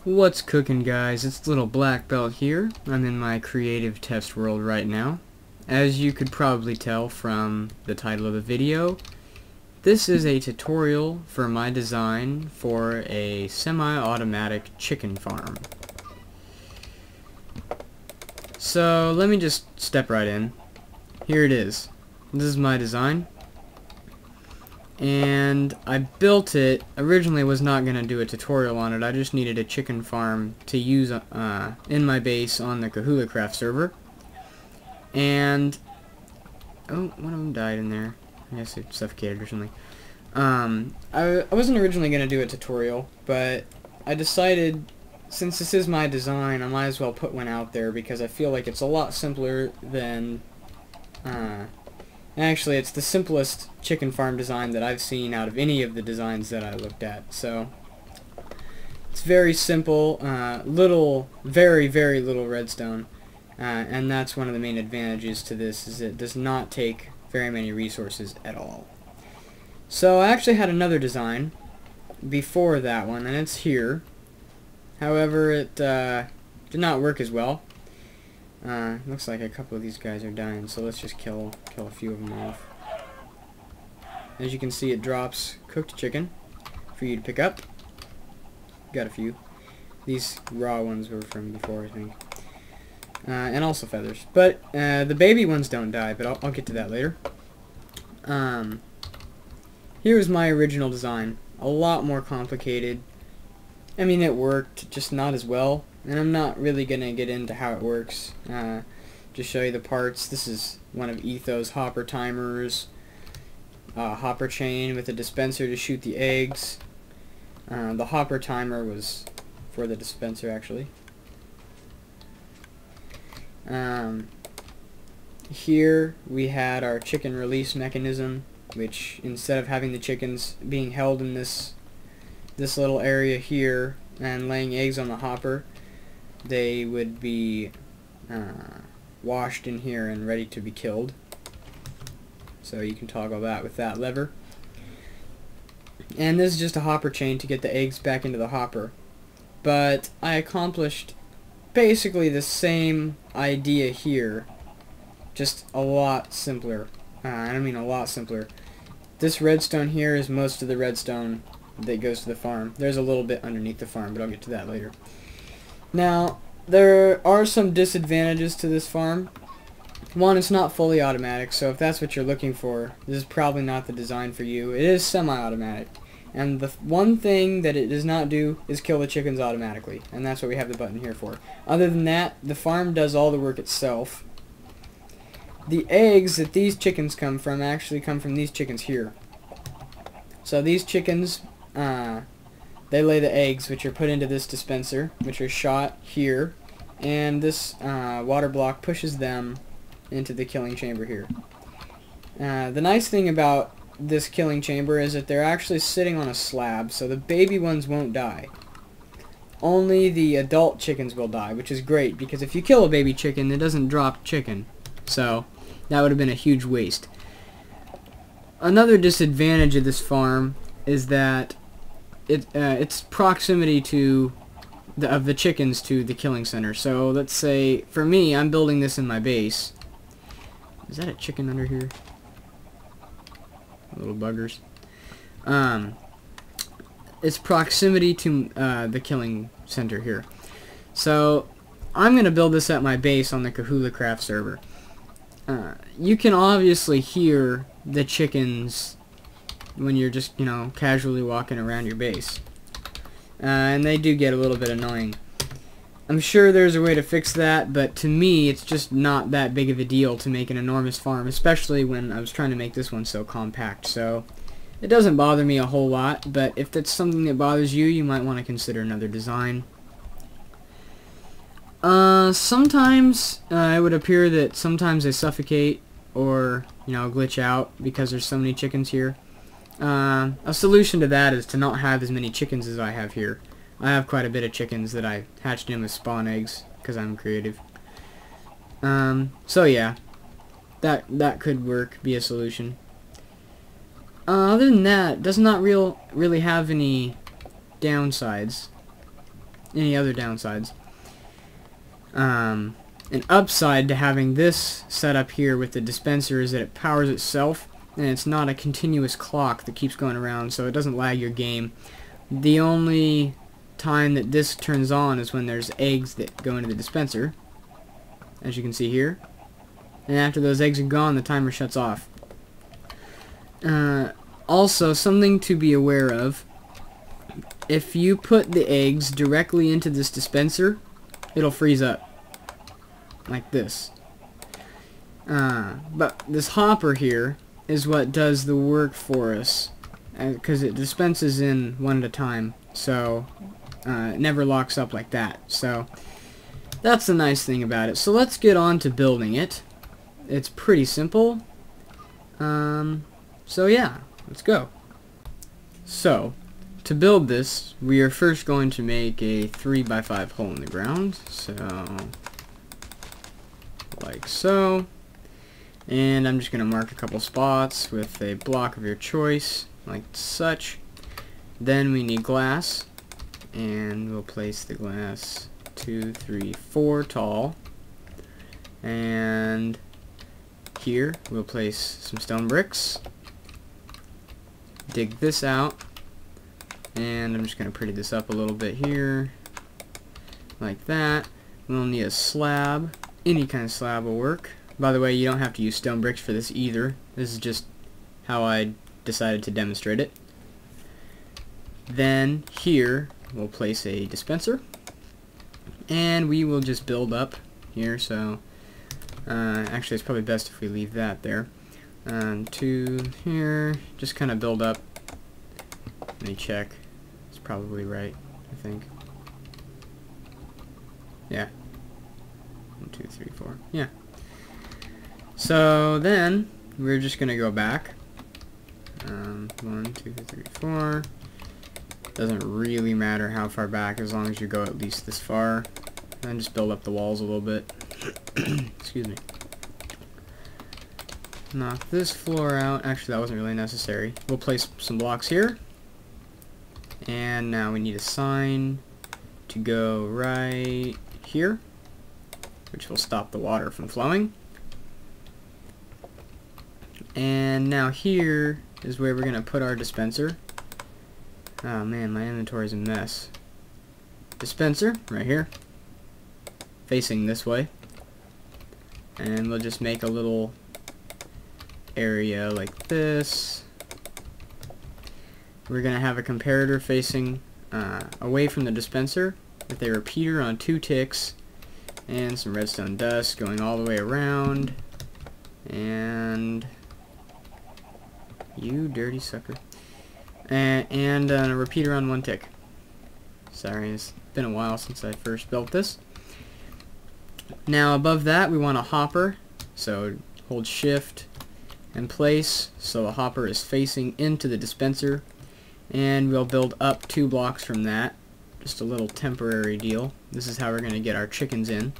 What's cooking, guys? It's Little Black Belt here. I'm in my creative test world right now. As you could probably tell from the title of the video, this is a tutorial for my design for a semi-automatic chicken farm. So let me just step right in. Here it is. This is my design. And I built it. Originally was not going to do a tutorial on it. I just needed a chicken farm to use in my base on the Craft server. And oh, one of them died in there. I guess it suffocated or something. I wasn't originally going to do a tutorial, but I decided since this is my design, I might as well put one out there because I feel like it's a lot simpler than actually, it's the simplest chicken farm design that I've seen out of any of the designs that I looked at. So it's very simple, very little redstone, and that's one of the main advantages to this, is it does not take very many resources at all. So I actually had another design before that one, and it's here. However, it did not work as well. Looks like a couple of these guys are dying, so let's just kill a few of them off. As you can see, it drops cooked chicken for you to pick up. Got a few. These raw ones were from before, I think. And also feathers. But the baby ones don't die, but I'll get to that later. Here was my original design. A lot more complicated. I mean, it worked, just not as well. And I'm not really going to get into how it works. Just show you the parts. This is one of Etho's hopper timers. Hopper chain with a dispenser to shoot the eggs. The hopper timer was for the dispenser, actually. Here we had our chicken release mechanism, which instead of having the chickens being held in this little area here and laying eggs on the hopper, they would be washed in here and ready to be killed. So you can toggle that with that lever. And this is just a hopper chain to get the eggs back into the hopper. But I accomplished basically the same idea here, just a lot simpler. I mean a lot simpler. This redstone here is most of the redstone that goes to the farm. There's a little bit underneath the farm, but I'll get to that later. Now, there are some disadvantages to this farm. One, it's not fully automatic, so if that's what you're looking for, this is probably not the design for you. It is semi-automatic, and the one thing that it does not do is kill the chickens automatically, and that's what we have the button here for. Other than that, the farm does all the work itself. The eggs that these chickens come from actually come from these chickens here. So these chickens, they lay the eggs, which are put into this dispenser, which are shot here, and this water block pushes them into the killing chamber here. The nice thing about this killing chamber is that they're actually sitting on a slab, so the baby ones won't die. Only the adult chickens will die, which is great, because if you kill a baby chicken, it doesn't drop chicken. So that would have been a huge waste. Another disadvantage of this farm is that its proximity to the chickens to the killing center. So let's say, for me, I'm building this in my base. Is that a chicken under here? Little buggers. Its proximity to the killing center here. So I'm going to build this at my base on the Craft server. You can obviously hear the chickens when you're just, casually walking around your base. And they do get a little bit annoying. I'm sure there's a way to fix that, but to me it's just not that big of a deal to make an enormous farm, especially when I was trying to make this one so compact. So it doesn't bother me a whole lot, but if that's something that bothers you, you might want to consider another design. Sometimes it would appear that sometimes they suffocate or, glitch out because there's so many chickens here. A solution to that is to not have as many chickens as I have here. I have quite a bit of chickens that I hatched in with spawn eggs because I'm creative. So yeah, that could work, be a solution. Other than that, it does not really have any downsides. any other downsides. An upside to having this set up here with the dispenser is that it powers itself, and it's not a continuous clock that keeps going around, so it doesn't lag your game. The only time that this turns on is when there's eggs that go into the dispenser, as you can see here. And after those eggs are gone, the timer shuts off. Also, something to be aware of, if you put the eggs directly into this dispenser, it'll freeze up. Like this. But this hopper here is what does the work for us, because it dispenses in one at a time, so it never locks up like that. So that's the nice thing about it. So let's get on to building it. It's pretty simple. So yeah, let's go. So to build this, we are first going to make a 3x5 hole in the ground. So like so. And I'm just going to mark a couple spots with a block of your choice, like such. Then we need glass, and we'll place the glass 2, 3, 4 tall. And here we'll place some stone bricks. Dig this out, and I'm just going to pretty this up a little bit here, like that. We'll need a slab. Any kind of slab will work. By the way, you don't have to use stone bricks for this either. This is just how I decided to demonstrate it. Then here we'll place a dispenser, and we will just build up here. So actually, it's probably best if we leave that there. To here, just kind of build up. Let me check. It's probably right, I think. Yeah. 1, 2, 3, 4. Yeah. So then we're just gonna go back. 1, 2, 3, 4. Doesn't really matter how far back as long as you go at least this far. And just build up the walls a little bit. Excuse me. Knock this floor out. Actually, that wasn't really necessary. We'll place some blocks here. And now we need a sign to go right here, which will stop the water from flowing. And now here is where we're going to put our dispenser. Oh man, my inventory is a mess. Dispenser, right here, facing this way. And we'll just make a little area like this. We're going to have a comparator facing away from the dispenser with a repeater on 2 ticks and some redstone dust going all the way around. And you dirty sucker. And a repeater on 1 tick. Sorry, it's been a while since I first built this. Now above that we want a hopper, so hold shift and place so the hopper is facing into the dispenser, and we'll build up 2 blocks from that. Just a little temporary deal. This is how we're going to get our chickens in.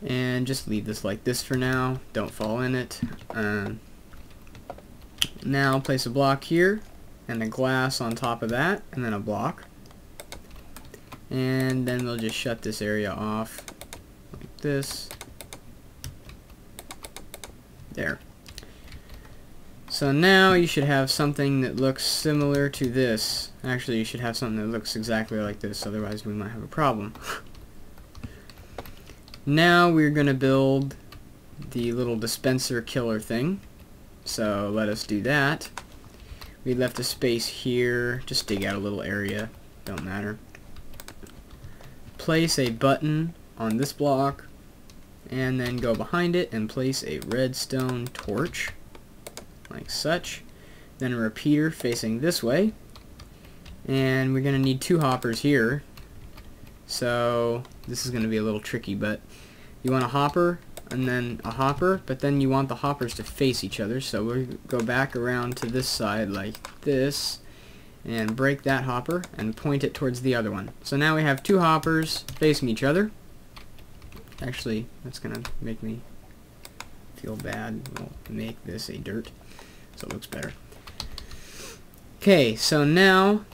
And just leave this like this for now. Don't fall in it. Now place a block here and a glass on top of that, and then a block. And then we'll just shut this area off like this. There. So now you should have something that looks similar to this. Actually, you should have something that looks exactly like this, otherwise we might have a problem. Now we're going to build the little dispenser killer thing. So let us do that. We left a space here. Just dig out a little area. Don't matter. Place a button on this block, and then go behind it and place a redstone torch like such. Then a repeater facing this way, and we're going to need 2 hoppers here. So this is going to be a little tricky, but you want a hopper and then a hopper, but then you want the hoppers to face each other. So we'll go back around to this side like this and break that hopper and point it towards the other one. So now we have 2 hoppers facing each other. Actually, that's going to make me feel bad. We'll make this a dirt so it looks better. Okay, so now,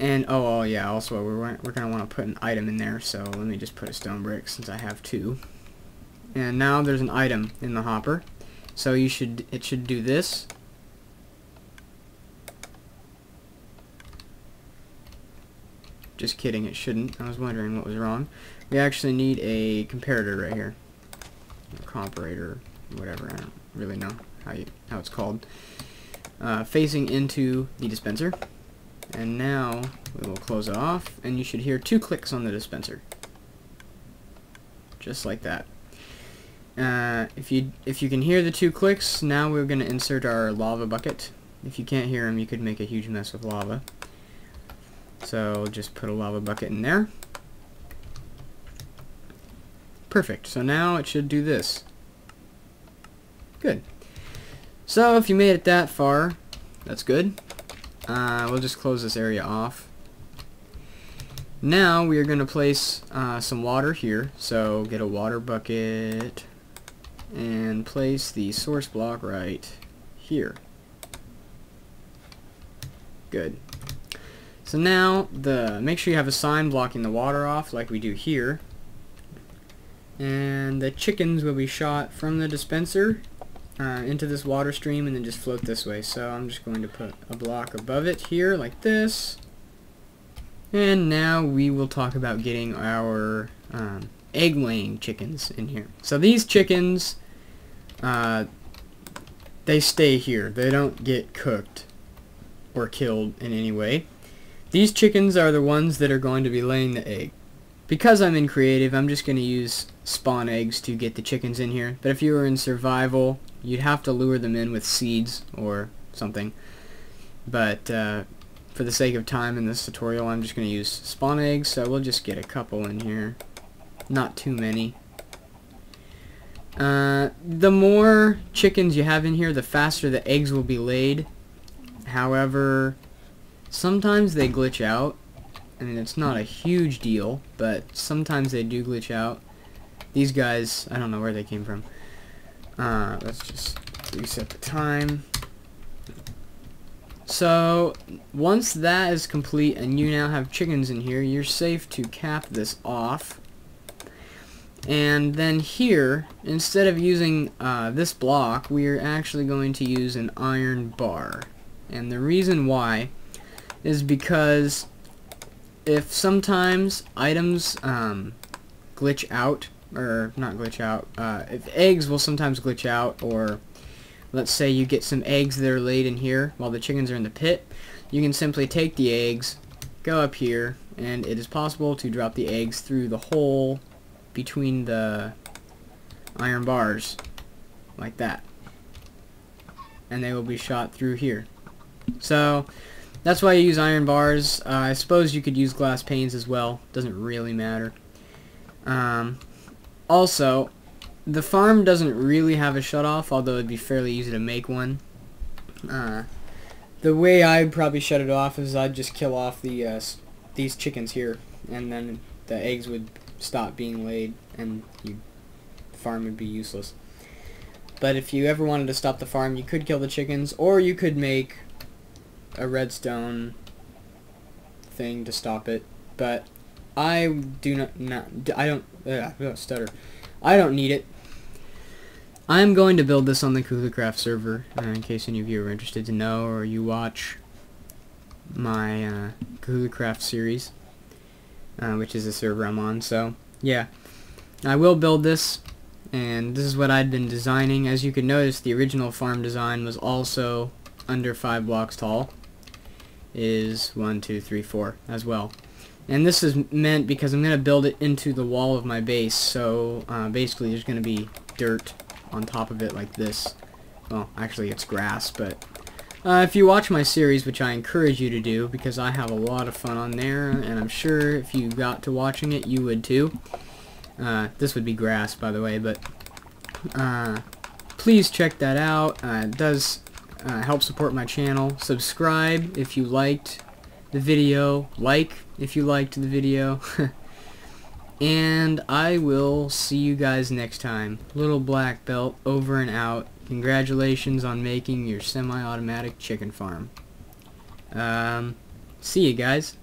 and oh yeah, also we're gonna want to put an item in there. So let me just put a stone brick since I have two. And now there's an item in the hopper. So it should do this. Just kidding, it shouldn't. I was wondering what was wrong. We actually need a comparator right here. A comparator, whatever, I don't really know how it's called. Facing into the dispenser. And now we will close it off, and you should hear 2 clicks on the dispenser. Just like that. If you can hear the 2 clicks, now we're going to insert our lava bucket. If you can't hear them, you could make a huge mess with lava. So just put a lava bucket in there. Perfect. So now it should do this. Good. So if you made it that far, that's good. We'll just close this area off. Now we are going to place some water here. So get a water bucket and place the source block right here. Good. So now, make sure you have a sign blocking the water off like we do here. And the chickens will be shot from the dispenser into this water stream and then just float this way. So I'm just going to put a block above it here like this. And now we will talk about getting our egg-laying chickens in here. So these chickens, they stay here. They don't get cooked or killed in any way. These chickens are the ones that are going to be laying the egg. Because I'm in creative, I'm just going to use spawn eggs to get the chickens in here. But if you were in survival, you'd have to lure them in with seeds or something. But for the sake of time in this tutorial, I'm just going to use spawn eggs. So we'll just get a couple in here. Not too many. The more chickens you have in here, the faster the eggs will be laid. However, sometimes they glitch out. I mean, it's not a huge deal, but sometimes they do glitch out. These guys, I don't know where they came from. Let's just reset the time. So, once that is complete and you now have chickens in here, you're safe to cap this off. And then here, instead of using this block, we are actually going to use an iron bar. And the reason why is because if sometimes items glitch out, or not glitch out, if eggs will sometimes glitch out, or let's say you get some eggs that are laid in here while the chickens are in the pit, you can simply take the eggs, go up here, and it is possible to drop the eggs through the hole between the iron bars, like that. And they will be shot through here. So that's why you use iron bars. I suppose you could use glass panes as well. Doesn't really matter. Also, the farm doesn't really have a shutoff, although it'd be fairly easy to make one. The way I'd probably shut it off is I'd just kill off these chickens here, and then the eggs would stop being laid, and the farm would be useless. But if you ever wanted to stop the farm, you could kill the chickens, or you could make a redstone thing to stop it. But I do I don't need it. I'm going to build this on the CoolCraft server, in case any of you are interested to know, or you watch my CoolCraft series, which is a server I'm on. So yeah, I will build this, and this is what I'd been designing. As you can notice, the original farm design was also under 5 blocks tall. Is 1, 2, 3, 4 as well. And this is meant because I'm going to build it into the wall of my base, so basically there's going to be dirt on top of it like this. Well, actually it's grass, but if you watch my series, which I encourage you to do because I have a lot of fun on there, and I'm sure if you got to watching it you would too. This would be grass, by the way, but please check that out. It does help support my channel. Subscribe if you liked the video. Like if you liked the video. And I will see you guys next time. Little Black Belt over and out. Congratulations on making your semi-automatic chicken farm. See you guys.